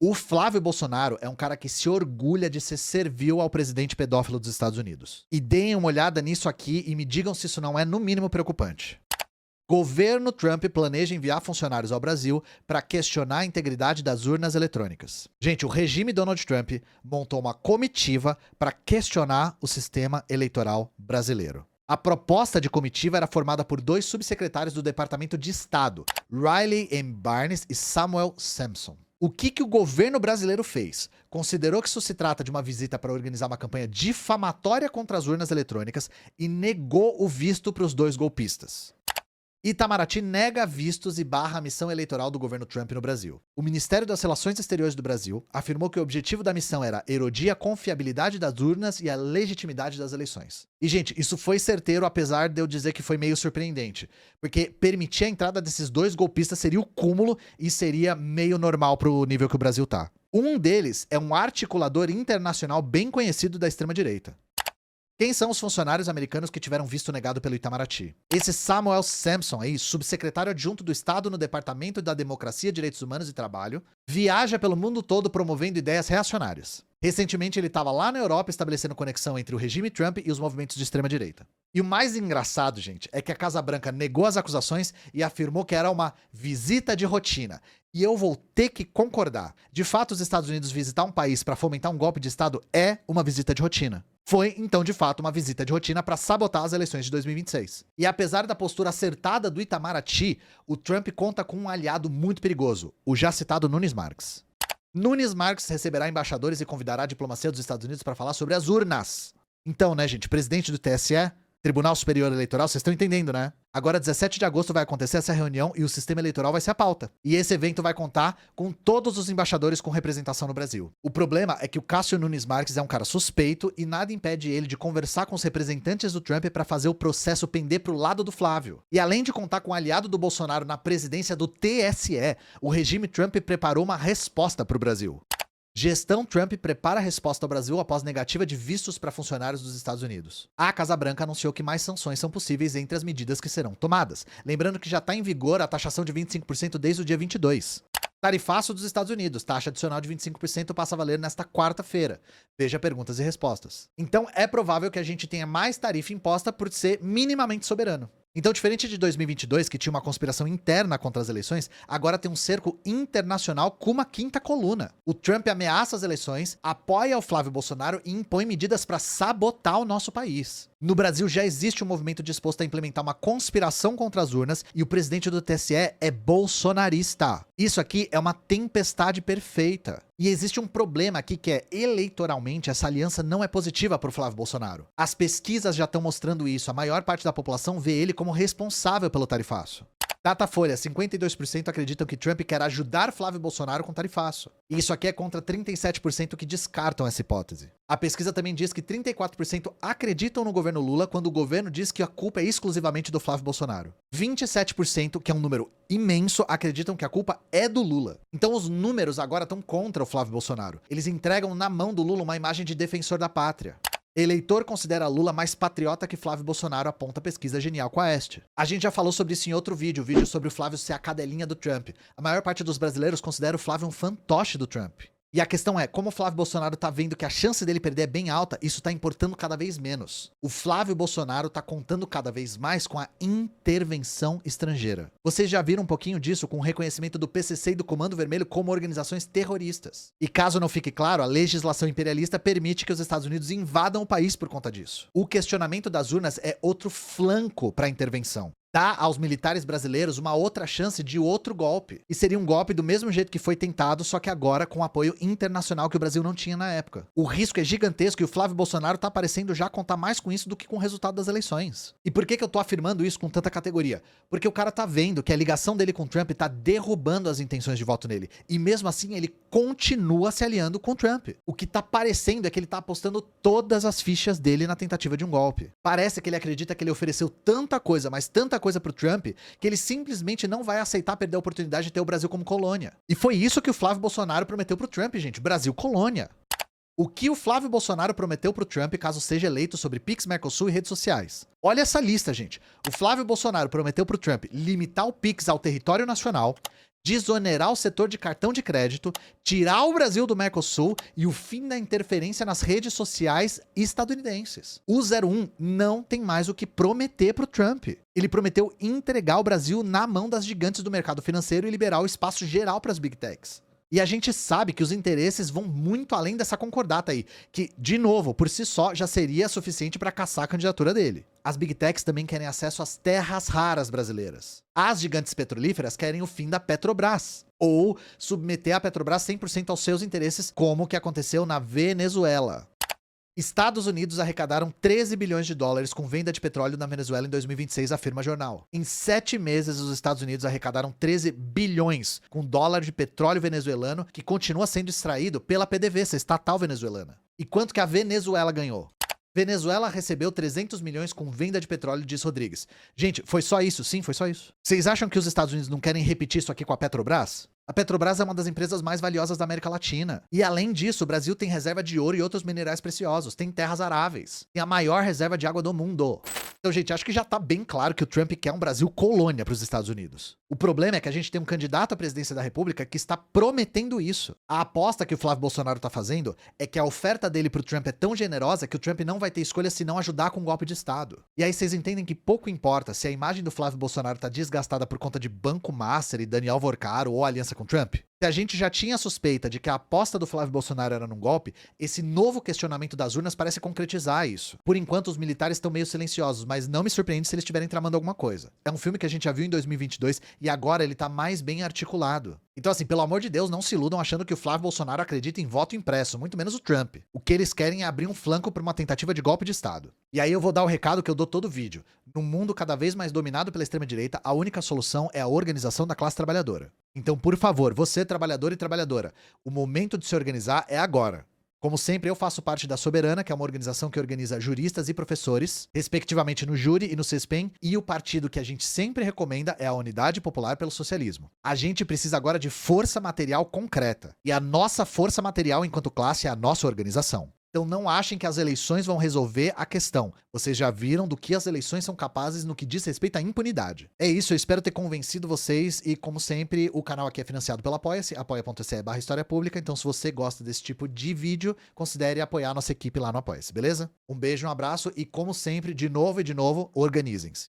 O Flávio Bolsonaro é um cara que se orgulha de ser servil ao presidente pedófilo dos Estados Unidos. E deem uma olhada nisso aqui e me digam se isso não é, no mínimo, preocupante. Governo Trump planeja enviar funcionários ao Brasil para questionar a integridade das urnas eletrônicas. Gente, o regime Donald Trump montou uma comitiva para questionar o sistema eleitoral brasileiro. A proposta de comitiva era formada por 2 subsecretários do Departamento de Estado, Riley M. Barnes e Samuel Sampson. O que o governo brasileiro fez? Considerou que isso se trata de uma visita para organizar uma campanha difamatória contra as urnas eletrônicas e negou o visto para os 2 golpistas. Itamaraty nega vistos e barra a missão eleitoral do governo Trump no Brasil. O Ministério das Relações Exteriores do Brasil afirmou que o objetivo da missão era erodir a confiabilidade das urnas e a legitimidade das eleições. E, gente, isso foi certeiro, apesar de eu dizer que foi meio surpreendente. Porque permitir a entrada desses 2 golpistas seria o cúmulo e seria meio normal pro nível que o Brasil tá. Um deles é um articulador internacional bem conhecido da extrema-direita. Quem são os funcionários americanos que tiveram visto negado pelo Itamaraty? Esse Samuel Sampson, aí, subsecretário adjunto do Estado no Departamento da Democracia, Direitos Humanos e Trabalho, viaja pelo mundo todo promovendo ideias reacionárias. Recentemente ele estava lá na Europa estabelecendo conexão entre o regime Trump e os movimentos de extrema-direita. E o mais engraçado, gente, é que a Casa Branca negou as acusações e afirmou que era uma visita de rotina. E eu vou ter que concordar. De fato, os Estados Unidos visitar um país para fomentar um golpe de Estado é uma visita de rotina. Foi, então, de fato, uma visita de rotina para sabotar as eleições de 2026. E apesar da postura acertada do Itamaraty, o Trump conta com um aliado muito perigoso, o já citado Nunes Marques. Nunes Marques receberá embaixadores e convidará a diplomacia dos Estados Unidos para falar sobre as urnas. Então, né, gente, presidente do TSE, Tribunal Superior Eleitoral, vocês estão entendendo, né? Agora, 17 de agosto, vai acontecer essa reunião e o sistema eleitoral vai ser a pauta. E esse evento vai contar com todos os embaixadores com representação no Brasil. O problema é que o Cássio Nunes Marques é um cara suspeito e nada impede ele de conversar com os representantes do Trump para fazer o processo pender pro lado do Flávio. E além de contar com um aliado do Bolsonaro na presidência do TSE, o regime Trump preparou uma resposta pro Brasil. Gestão Trump prepara a resposta ao Brasil após negativa de vistos para funcionários dos Estados Unidos. A Casa Branca anunciou que mais sanções são possíveis entre as medidas que serão tomadas. Lembrando que já está em vigor a taxação de 25% desde o dia 22. Tarifaço dos Estados Unidos. Taxa adicional de 25% passa a valer nesta quarta-feira. Veja perguntas e respostas. Então é provável que a gente tenha mais tarifa imposta por ser minimamente soberano. Então, diferente de 2022, que tinha uma conspiração interna contra as eleições, agora tem um cerco internacional com uma quinta coluna. O Trump ameaça as eleições, apoia o Flávio Bolsonaro e impõe medidas para sabotar o nosso país. No Brasil já existe um movimento disposto a implementar uma conspiração contra as urnas e o presidente do TSE é bolsonarista. Isso aqui é uma tempestade perfeita. E existe um problema aqui que é, eleitoralmente, essa aliança não é positiva para o Flávio Bolsonaro. As pesquisas já estão mostrando isso, a maior parte da população vê ele como responsável pelo tarifaço. Datafolha, 52% acreditam que Trump quer ajudar Flávio Bolsonaro com tarifaço. E isso aqui é contra 37% que descartam essa hipótese. A pesquisa também diz que 34% acreditam no governo Lula quando o governo diz que a culpa é exclusivamente do Flávio Bolsonaro. 27%, que é um número imenso, acreditam que a culpa é do Lula. Então os números agora estão contra o Flávio Bolsonaro. Eles entregam na mão do Lula uma imagem de defensor da pátria. Eleitor considera Lula mais patriota que Flávio Bolsonaro, aponta a pesquisa Genial Quaest. A gente já falou sobre isso em outro vídeo, o vídeo sobre o Flávio ser a cadelinha do Trump. A maior parte dos brasileiros considera o Flávio um fantoche do Trump. E a questão é, como o Flávio Bolsonaro tá vendo que a chance dele perder é bem alta, isso tá importando cada vez menos. O Flávio Bolsonaro tá contando cada vez mais com a intervenção estrangeira. Vocês já viram um pouquinho disso com o reconhecimento do PCC e do Comando Vermelho como organizações terroristas. E caso não fique claro, a legislação imperialista permite que os Estados Unidos invadam o país por conta disso. O questionamento das urnas é outro flanco para a intervenção. Dá aos militares brasileiros uma outra chance de outro golpe. E seria um golpe do mesmo jeito que foi tentado, só que agora com apoio internacional que o Brasil não tinha na época. O risco é gigantesco e o Flávio Bolsonaro tá parecendo já contar mais com isso do que com o resultado das eleições. E por que eu tô afirmando isso com tanta categoria? Porque o cara tá vendo que a ligação dele com o Trump tá derrubando as intenções de voto nele. E mesmo assim ele continua se aliando com o Trump. O que tá parecendo é que ele tá apostando todas as fichas dele na tentativa de um golpe. Parece que ele acredita que ele ofereceu tanta coisa, mas tanta coisa pro Trump, que ele simplesmente não vai aceitar perder a oportunidade de ter o Brasil como colônia. E foi isso que o Flávio Bolsonaro prometeu pro Trump, gente. Brasil colônia. O que o Flávio Bolsonaro prometeu pro Trump caso seja eleito sobre Pix, Mercosul e redes sociais? Olha essa lista, gente. O Flávio Bolsonaro prometeu pro Trump limitar o Pix ao território nacional, desonerar o setor de cartão de crédito, tirar o Brasil do Mercosul e o fim da interferência nas redes sociais estadunidenses. O 01 não tem mais o que prometer pro Trump. Ele prometeu entregar o Brasil na mão das gigantes do mercado financeiro e liberar o espaço geral para as Big Techs. E a gente sabe que os interesses vão muito além dessa concordata aí, que, de novo, por si só, já seria suficiente para caçar a candidatura dele. As Big Techs também querem acesso às terras raras brasileiras. As gigantes petrolíferas querem o fim da Petrobras, ou submeter a Petrobras 100% aos seus interesses, como o que aconteceu na Venezuela. Estados Unidos arrecadaram 13 bilhões de dólares com venda de petróleo na Venezuela em 2026, afirma jornal. Em 7 meses, os Estados Unidos arrecadaram 13 bilhões com dólar de petróleo venezuelano que continua sendo extraído pela PDVSA, estatal venezuelana. E quanto que a Venezuela ganhou? Venezuela recebeu 300 milhões com venda de petróleo, diz Rodrigues. Gente, foi só isso? Sim, foi só isso. Vocês acham que os Estados Unidos não querem repetir isso aqui com a Petrobras? A Petrobras é uma das empresas mais valiosas da América Latina. E além disso, o Brasil tem reserva de ouro e outros minerais preciosos, tem terras aráveis, tem a maior reserva de água do mundo. Então, gente, acho que já tá bem claro que o Trump quer um Brasil colônia para os Estados Unidos. O problema é que a gente tem um candidato à presidência da República que está prometendo isso. A aposta que o Flávio Bolsonaro tá fazendo é que a oferta dele pro Trump é tão generosa que o Trump não vai ter escolha se não ajudar com um golpe de Estado. E aí vocês entendem que pouco importa se a imagem do Flávio Bolsonaro tá desgastada por conta de Banco Master e Daniel Vorcaro ou aliança com Trump. Se a gente já tinha suspeita de que a aposta do Flávio Bolsonaro era num golpe, esse novo questionamento das urnas parece concretizar isso. Por enquanto, os militares estão meio silenciosos, mas não me surpreende se eles estiverem tramando alguma coisa. É um filme que a gente já viu em 2022 e agora ele tá mais bem articulado. Então, assim, pelo amor de Deus, não se iludam achando que o Flávio Bolsonaro acredita em voto impresso, muito menos o Trump. O que eles querem é abrir um flanco para uma tentativa de golpe de Estado. E aí eu vou dar o recado que eu dou todo vídeo. Num mundo cada vez mais dominado pela extrema-direita, a única solução é a organização da classe trabalhadora. Então, por favor, você, trabalhador e trabalhadora, o momento de se organizar é agora. Como sempre, eu faço parte da Soberana, que é uma organização que organiza juristas e professores, respectivamente no Júri e no CESPEM, e o partido que a gente sempre recomenda é a Unidade Popular pelo Socialismo. A gente precisa agora de força material concreta, e a nossa força material enquanto classe é a nossa organização. Então não achem que as eleições vão resolver a questão. Vocês já viram do que as eleições são capazes no que diz respeito à impunidade. É isso, eu espero ter convencido vocês e, como sempre, o canal aqui é financiado pelo Apoia-se, apoia.se/História Pública, então se você gosta desse tipo de vídeo, considere apoiar a nossa equipe lá no Apoia-se, beleza? Um beijo, um abraço e, como sempre, de novo, organizem-se.